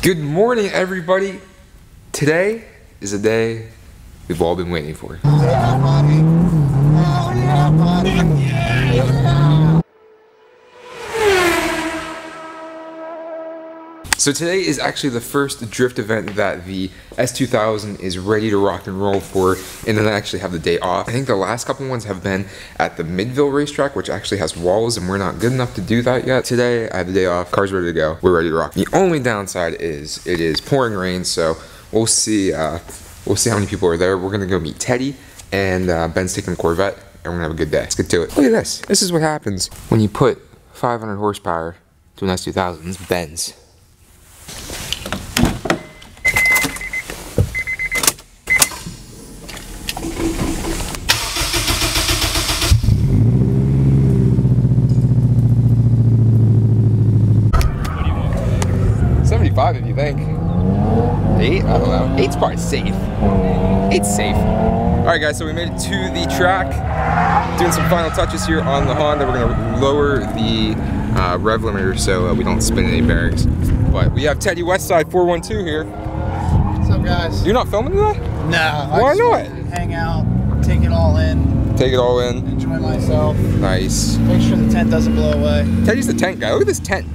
Good morning, everybody. Today is a day we've all been waiting for. Yeah, buddy. Oh, yeah, buddy. Yeah. So today is actually the first drift event that the S2000 is ready to rock and roll for, and then I actually have the day off. I think the last couple ones have been at the Midville racetrack, which actually has walls, and we're not good enough to do that yet. Today, I have the day off, car's ready to go, we're ready to rock. The only downside is it is pouring rain, so we'll see how many people are there. We're gonna go meet Teddy, and Ben's taking the Corvette, and we're gonna have a good day. Let's get to it. Look at this. This is what happens when you put 500 horsepower to an S2000. It's Benz. If you think. 8? I don't know. 8's probably safe. 8's safe. Alright guys, so we made it to the track. Doing some final touches here on the Honda. We're going to lower the rev limiter so we don't spin any bearings. But we have Teddy Westside 412 here. What's up, guys? You're not filming today? No. Why not? Hang out, take it all in. Take it all in. Enjoy myself. Nice. Make sure the tent doesn't blow away. Teddy's the tent guy. Look at this tent.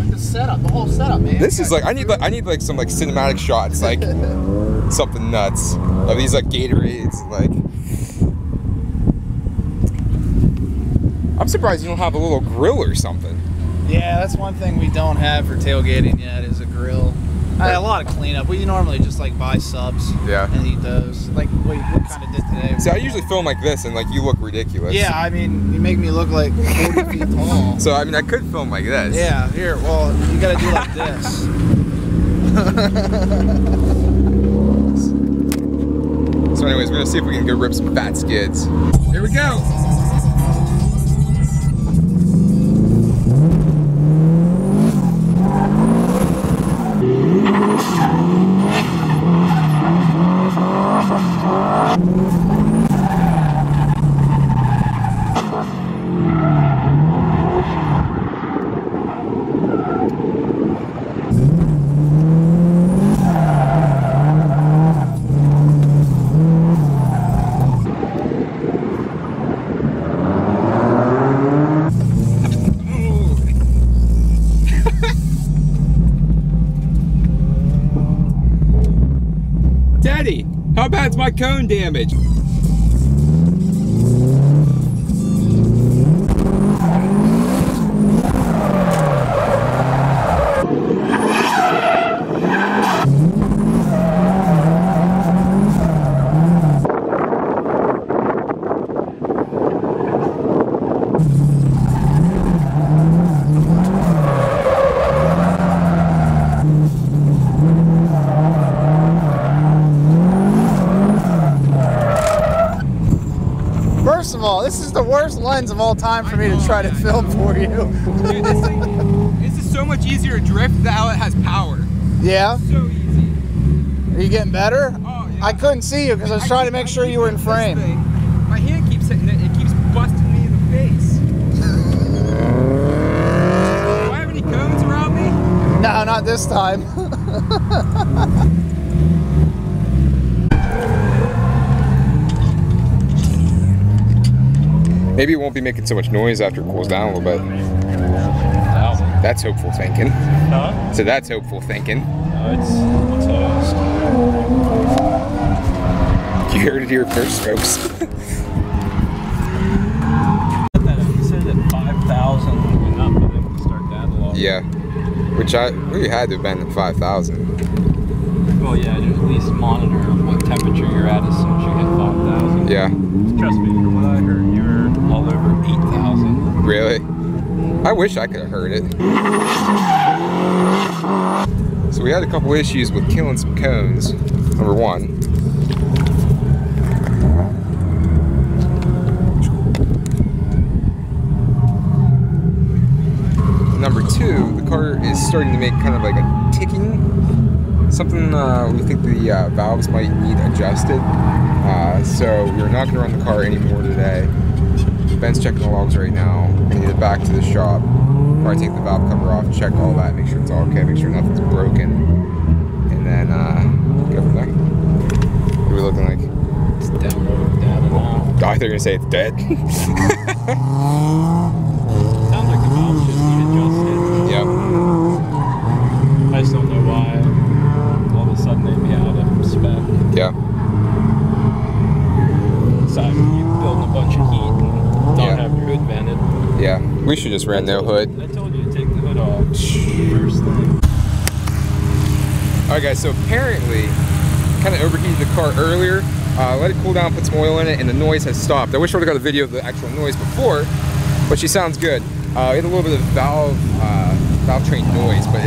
The setup, the whole setup, man. This is like I need like some like cinematic shots, like something nuts of these like Gatorades. Like, I'm surprised you don't have a little grill or something. Yeah, that's one thing we don't have for tailgating yet is a grill. A lot of cleanup. We normally just like buy subs. Yeah. And eat those. Like we kind of did today. See, I usually film like this, and like you look ridiculous. Yeah, I mean, you make me look like 40 feet tall. So I mean, I could film like this. Yeah, here. Well, you gotta do like this. So anyways, we're gonna see if we can go rip some fat skids. Here we go. Teddy, how bad's my cone damage? First of all, this is the worst lens of all time for me to try to film for you. Dude, this is so much easier to drift now it has power. Yeah? So easy. Are you getting better? Oh, yeah. I couldn't see you because I was trying to make sure you were in frame. My hand keeps hitting it, it keeps busting me in the face. Do I have any cones around me? No, not this time. Maybe it won't be making so much noise after it cools down a little bit. That's hopeful thinking. Huh? So that's hopeful thinking. It's toast. You heard it here first, folks. You said that 5,000 went up, but then we start down a lot. Yeah. Which we had to have been at 5,000. Well, yeah, to at least monitor what temperature you're at as soon as you hit 5,000. Yeah. Trust me, from what I heard, you were all over 8,000. Really? I wish I could have heard it. So we had a couple issues with killing some cones. Number one. Number two, the car is starting to make kind of like a ticking. Something we think the valves might need adjusted. So we're not going to run the car anymore today. Ben's checking the logs right now. I need it back to the shop. Or I take the valve cover off, check all that, make sure it's all okay, make sure nothing's broken. they're gonna say it's dead. Sounds like the valves just need adjusted. Yep. I just don't know why all of a sudden they'd be out of spec. Yeah. Aside from you building a bunch of heat and not having your hood vented. Yeah. We should just ran no hood. I told you to take the hood off first thing. Alright guys, so apparently kind of overheated the car earlier. Let it cool down, put some oil in it, and the noise has stopped. I wish I would have got a video of the actual noise before, but she sounds good. We had a little bit of valve train noise, but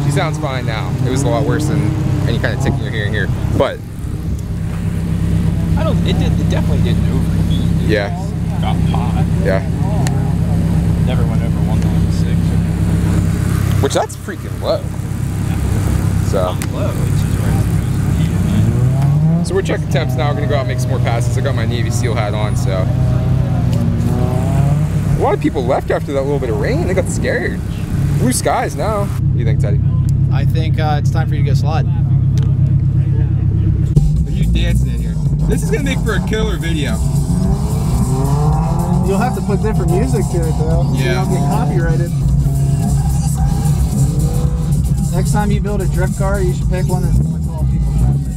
she sounds fine now. It was a lot worse than any kind of ticking you're hearing here, but it definitely didn't overheat. It yeah, got hot. yeah. Never went over 196. Which that's freaking low. So. Low. It's just right. So we're checking temps now. We're gonna go out and make some more passes. I got my Navy SEAL hat on, so. A lot of people left after that little bit of rain. They got scared. Blue skies now. What do you think, Teddy? I think it's time for you to get slide. Are you dancing in here? This is gonna make for a killer video. You'll have to put different music to it though. Yeah. So you don't get copyrighted. Next time you build a drift car, you should pick one that's more 12 people friendly.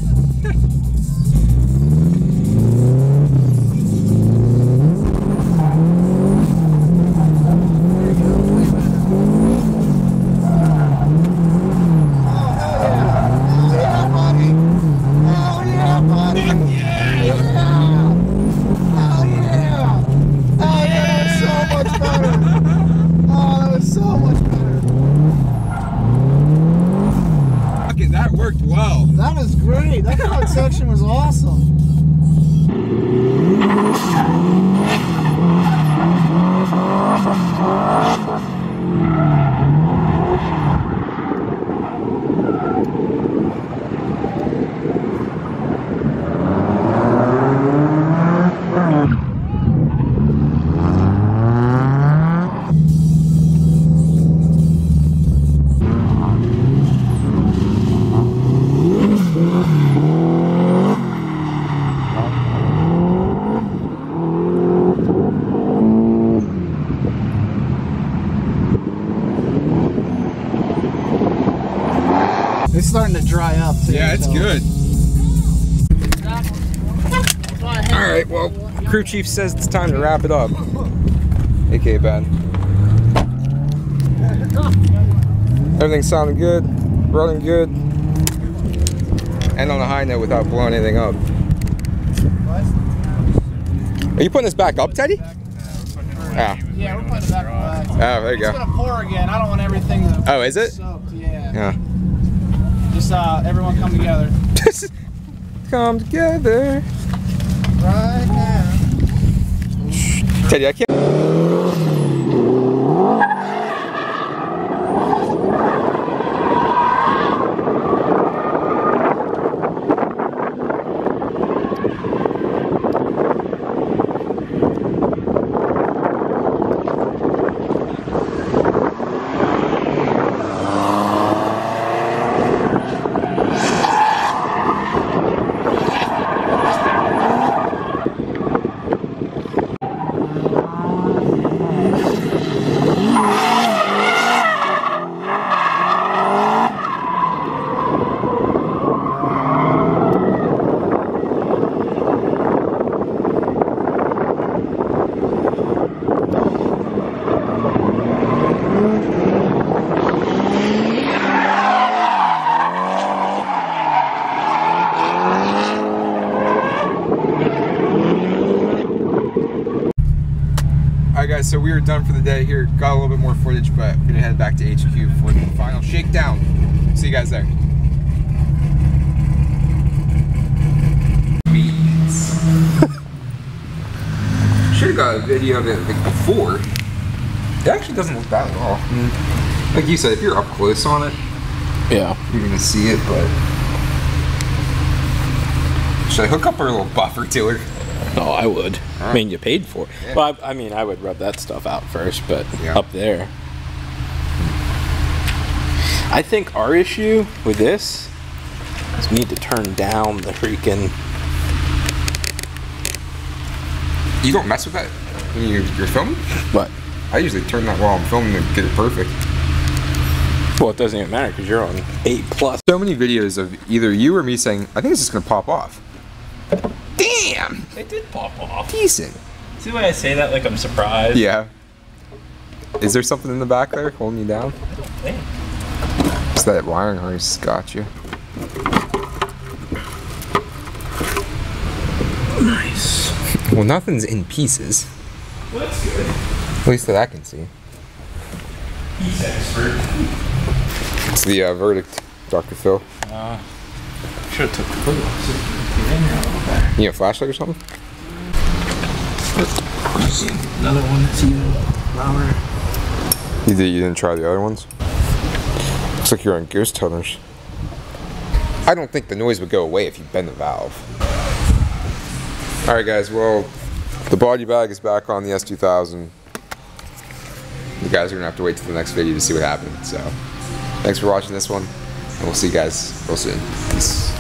That worked well. That was great. That front section was awesome. It's starting to dry up too. Yeah, it's so. good. Alright, well, crew chief says it's time to wrap it up. AKA Ben. Everything's sounding good, running good. And on a high note without blowing anything up. Are you putting this back up, Teddy? Yeah, we're putting it back. Oh, there you go. It's gonna pour again. I don't want everything to Oh, is it? soaked. Yeah. Yeah. Just everyone come together. Come together. Right now. Teddy, I can't. Alright guys, so we are done for the day here. Got a little bit more footage, but we're gonna head back to HQ for the final shakedown. See you guys there. Should've got a video of it like before. It actually doesn't look bad at all. I mean, like you said, if you're up close on it, Yeah. you're gonna see it, but should I hook up our little buffer to her? Oh, I would. Huh? I mean, you paid for it. Yeah. Well, I mean, I would rub that stuff out first, but Yeah. up there. I think our issue with this is we need to turn down the freaking You don't mess with that when you're filming? What? I usually turn that while I'm filming to get it perfect. Well, it doesn't even matter because you're on 8+. So many videos of either you or me saying, I think it's just gonna pop off. Damn! It did pop off. Decent. See why I say that like I'm surprised? Yeah. Is there something in the back there holding you down? Hey. It's that wiring harness got you. Nice. Well, nothing's in pieces. Well, that's good. At least that I can see. He's expert. It's the verdict, Dr. Phil. Should have took the hood off so you can get in there a little better. You have a flashlight or something? See another one that's even louder. You didn't try the other ones? Looks like you're on ghost toners. I don't think the noise would go away if you bend the valve. Alright guys, well, the body bag is back on the S2000. You guys are going to have to wait till the next video to see what happened. So, thanks for watching this one, and we'll see you guys real soon. Peace.